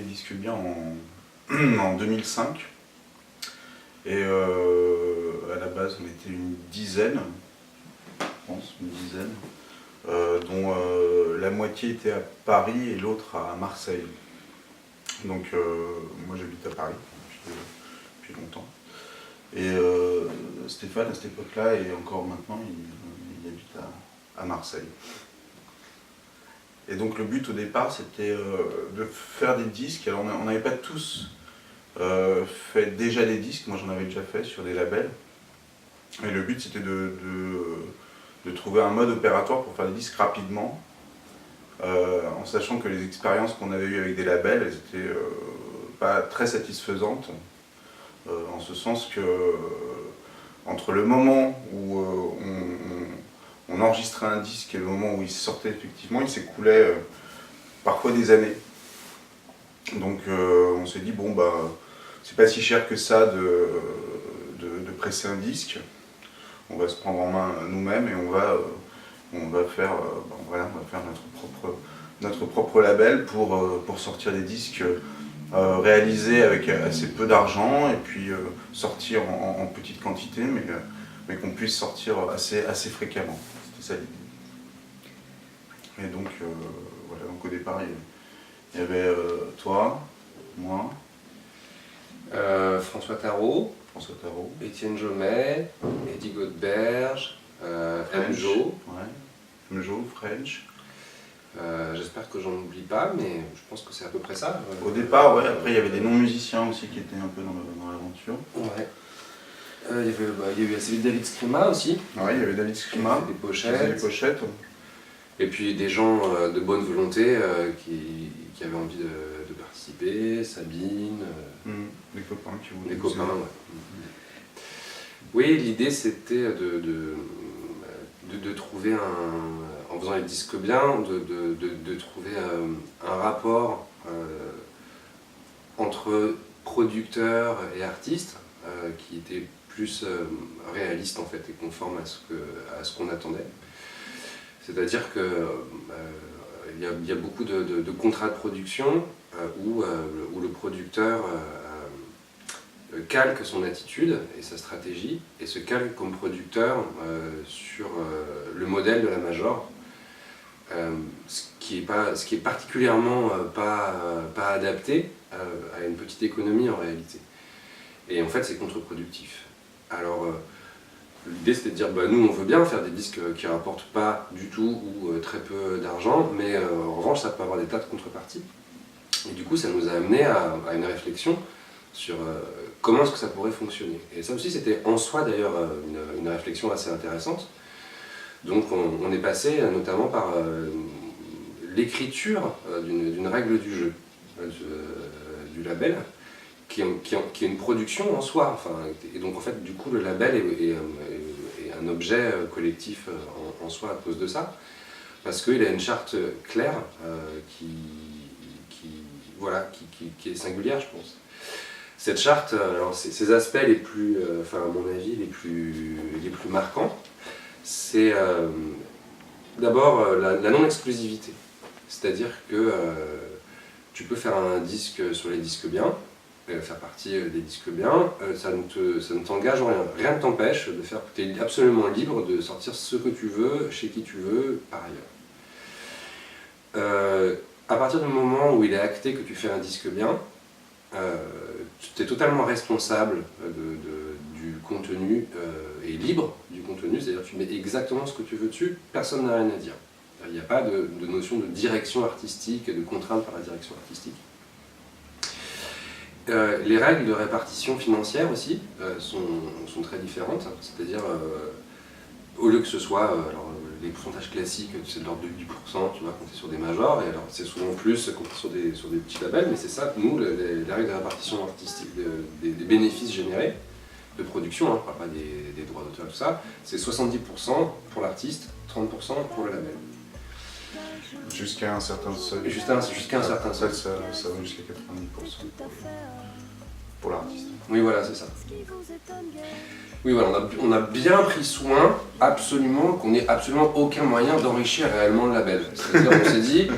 les disques bien en 2005. Et à la base, on était une dizaine, je pense, une dizaine, dont la moitié était à Paris et l'autre à Marseille. Donc moi j'habite à Paris depuis longtemps. Et Stéphane, à cette époque-là, et encore maintenant, il habite à Marseille. Et donc le but au départ, c'était de faire des disques. Alors on n'avait pas tous fait déjà des disques, moi j'en avais déjà fait sur des labels. Et le but c'était de trouver un mode opératoire pour faire des disques rapidement, en sachant que les expériences qu'on avait eues avec des labels, elles étaient pas très satisfaisantes, en ce sens que entre le moment où on enregistrait un disque et le moment où il sortait effectivement, il s'écoulait parfois des années. Donc on s'est dit, bon bah c'est pas si cher que ça de presser un disque, on va se prendre en main nous-mêmes et on va faire notre propre label pour sortir des disques réalisés avec assez peu d'argent et puis sortir en petite quantité, mais qu'on puisse sortir assez fréquemment. C'était ça l'idée. Et donc voilà, donc au départ il y avait toi, moi, François Tarot, Étienne Jomet, Eddy Godberge, Mjo. Ouais. Mjo, French. J'espère que j'en oublie pas, mais je pense que c'est à peu près ça. Au départ, ouais. Après, il y avait des non-musiciens aussi qui étaient un peu dans l'aventure. Ouais. Il y a eu David Scrima aussi. Ouais, il y avait David Scrima. Qui faisait des pochettes. Et puis des gens de bonne volonté qui avaient envie de participer, Sabine. Des copains qui voulaient. Des copains, ouais. Oui, l'idée c'était de trouver en faisant les disques bien, de trouver un rapport entre producteurs et artistes qui était plus réaliste en fait et conforme à ce qu'on attendait. C'est-à-dire que il y a beaucoup de contrats de production où le producteur calque son attitude et sa stratégie et se calque comme producteur sur le modèle de la major, ce qui est particulièrement pas adapté à une petite économie en réalité. Et en fait c'est contre-productif. Alors l'idée c'était de dire nous on veut bien faire des disques qui rapportent pas du tout ou très peu d'argent, mais en revanche ça peut avoir des tas de contreparties. Et du coup ça nous a amené à une réflexion sur comment est-ce que ça pourrait fonctionner. Et ça aussi c'était en soi d'ailleurs une réflexion assez intéressante. Donc on est passé notamment par l'écriture d'une règle du jeu, du label, qui est une production en soi. Enfin, et donc en fait du coup le label est un objet collectif en soi à cause de ça, parce qu'il a une charte claire qui est singulière je pense. Cette charte, alors ses aspects les plus, à mon avis, les plus marquants, c'est d'abord la non-exclusivité. C'est-à-dire que tu peux faire un disque sur les disques bien, faire partie des disques bien, ça ne t'engage en rien. Rien ne t'empêche de faire, tu es absolument libre de sortir ce que tu veux, chez qui tu veux, par ailleurs. À partir du moment où il est acté que tu fais un disque bien, tu es totalement responsable du contenu et libre du contenu, c'est-à-dire tu mets exactement ce que tu veux dessus, personne n'a rien à dire. Il n'y a pas de notion de direction artistique et de contrainte par la direction artistique. Les règles de répartition financière aussi sont très différentes, c'est-à-dire au lieu que ce soit les pourcentages classiques, c'est de l'ordre de 8%, tu vois, quand tu es sur des majors, et alors c'est souvent plus quand tu es sur des petits labels, mais c'est ça, nous, les règles de répartition artistique des bénéfices générés de production, on ne parle pas des droits d'auteur, tout ça, c'est 70% pour l'artiste, 30% pour le label. Jusqu'à un certain seuil. Jusqu'à un certain seuil. Ça va jusqu'à 90% pour l'artiste. Oui, voilà, c'est ça. Oui, voilà, on a bien pris soin, absolument, qu'on n'ait absolument aucun moyen d'enrichir réellement le label. C'est-à-dire, on s'est dit,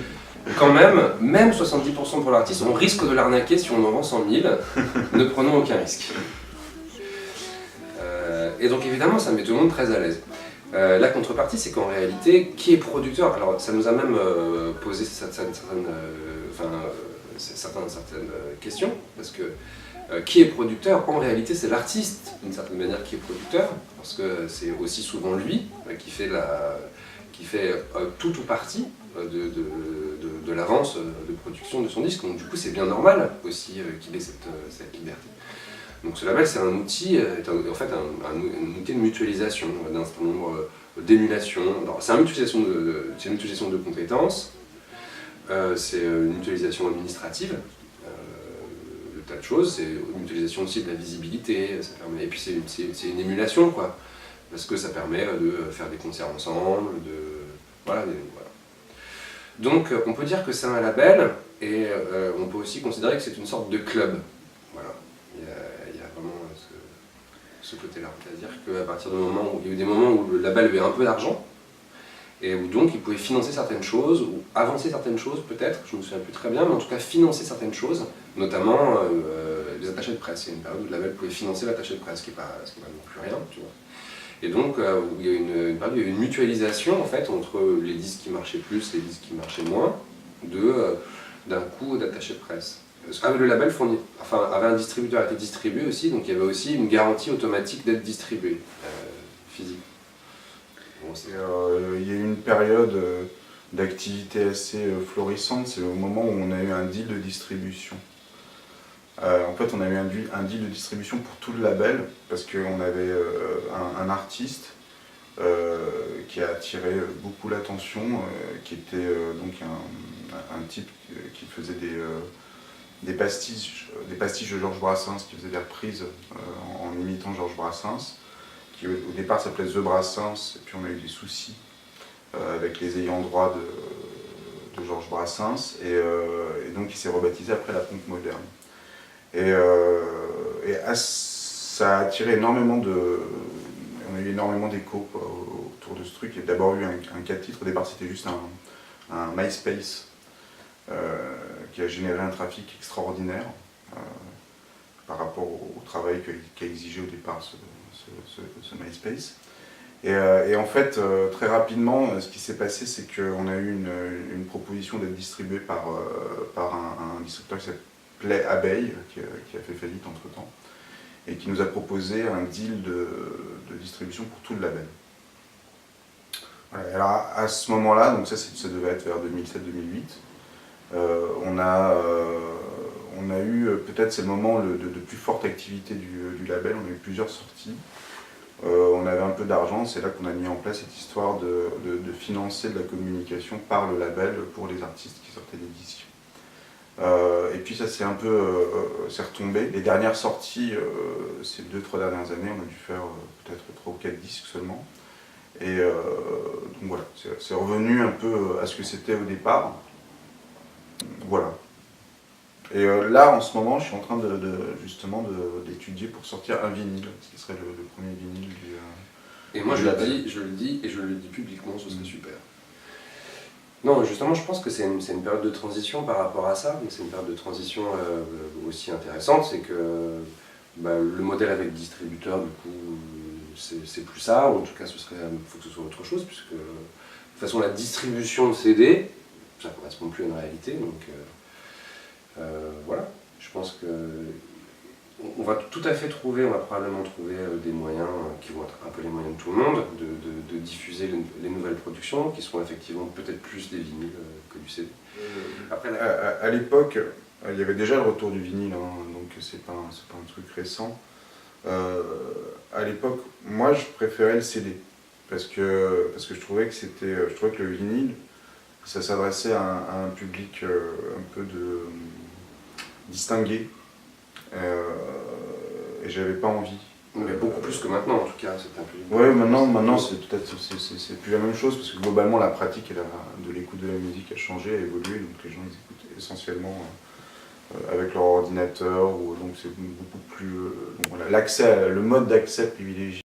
quand même 70% pour l'artiste, on risque de l'arnaquer si on en vend 100 000. Ne prenons aucun risque. Et donc évidemment, ça met tout le monde très à l'aise. La contrepartie, c'est qu'en réalité, qui est producteur? Alors ça nous a même posé certaines questions, parce que qui est producteur? En réalité, c'est l'artiste, d'une certaine manière, qui est producteur, parce que c'est aussi souvent lui qui fait tout ou partie de l'avance de production de son disque. Donc du coup, c'est bien normal aussi qu'il ait cette liberté. Donc ce label, c'est un outil, en fait un outil de mutualisation d'un certain nombre d'émulation. C'est une mutualisation de compétences, c'est une mutualisation administrative, de tas de choses, c'est une mutualisation aussi de la visibilité, ça permet, et puis c'est une émulation, quoi, parce que ça permet de faire des concerts ensemble, voilà. Donc on peut dire que c'est un label, et on peut aussi considérer que c'est une sorte de club. Voilà. Il y a vraiment ce côté-là. C'est-à-dire qu'à partir du moment où il y a eu des moments où le label avait un peu d'argent, et où donc il pouvait financer certaines choses, ou avancer certaines choses peut-être, je ne me souviens plus très bien, mais en tout cas financer certaines choses, notamment les attachés de presse. Il y a une période où le label pouvait financer l'attaché de presse, ce qui n'est pas non plus rien, tu vois. Et donc il y a une période où il y a eu une mutualisation en fait entre les disques qui marchaient plus et les disques qui marchaient moins, d'un coût d'attaché de presse. Le label avait un distributeur à être distribué aussi, donc il y avait aussi une garantie automatique d'être distribué, physique. Bon, il y a eu une période d'activité assez florissante, c'est au moment où on a eu un deal de distribution. En fait, on a eu un deal de distribution pour tout le label, parce qu'on avait un artiste qui a attiré beaucoup l'attention, qui était donc un type qui faisait des pastiches de Georges Brassens, qui faisait des reprises en imitant Georges Brassens, qui au départ s'appelait The Brassens, et puis on a eu des soucis avec les ayants droit de Georges Brassens, et donc il s'est rebaptisé après La Pompe Moderne. Ça a attiré énormément on a eu énormément d'échos autour de ce truc. Il y a d'abord eu un cas de titre, au départ c'était juste un MySpace qui a généré un trafic extraordinaire par rapport au travail qu'a exigé au départ ce MySpace. Et en fait, très rapidement, ce qui s'est passé, c'est qu'on a eu une proposition d'être distribué par un distributeur qui s'appelait Abeille, qui a fait faillite entre-temps, et qui nous a proposé un deal de distribution pour tout le label. Voilà. Alors à ce moment-là, donc ça devait être vers 2007-2008, on a eu, peut-être c'est le moment de plus forte activité du label, on a eu plusieurs sorties. On avait un peu d'argent, c'est là qu'on a mis en place cette histoire de financer de la communication par le label pour les artistes qui sortaient des disques. Et puis ça s'est un peu c'est retombé. Les dernières sorties, ces 2-3 dernières années, on a dû faire peut-être 3 ou 4 disques seulement. Et donc voilà, c'est revenu un peu à ce que c'était au départ. Voilà. Et là, en ce moment, je suis en train justement d'étudier pour sortir un vinyle, ce qui serait le premier vinyle du Et moi, je label. le dis publiquement, ce serait super. Non, justement, je pense que c'est une période de transition par rapport à ça, mais c'est une période de transition aussi intéressante, c'est que le modèle avec distributeur, du coup, c'est plus ça, ou en tout cas, faut que ce soit autre chose, puisque de toute façon, la distribution de CD, ça ne correspond plus à une réalité, donc voilà, je pense que on va probablement trouver des moyens qui vont être un peu les moyens de tout le monde, de diffuser les nouvelles productions, qui seront effectivement peut-être plus des vinyles que du CD. Après, à l'époque, il y avait déjà le retour du vinyle, hein, donc c'est pas un truc récent. À l'époque, moi je préférais le CD, parce que je trouvais que le vinyle, ça s'adressait à un public un peu distingué. Et j'avais pas envie. Mais beaucoup plus que maintenant, en tout cas. Ouais, maintenant c'est plus la même chose, parce que globalement la pratique de l'écoute de la musique a changé, a évolué, donc les gens ils écoutent essentiellement avec leur ordinateur, donc c'est beaucoup plus. Donc voilà, le mode d'accès privilégié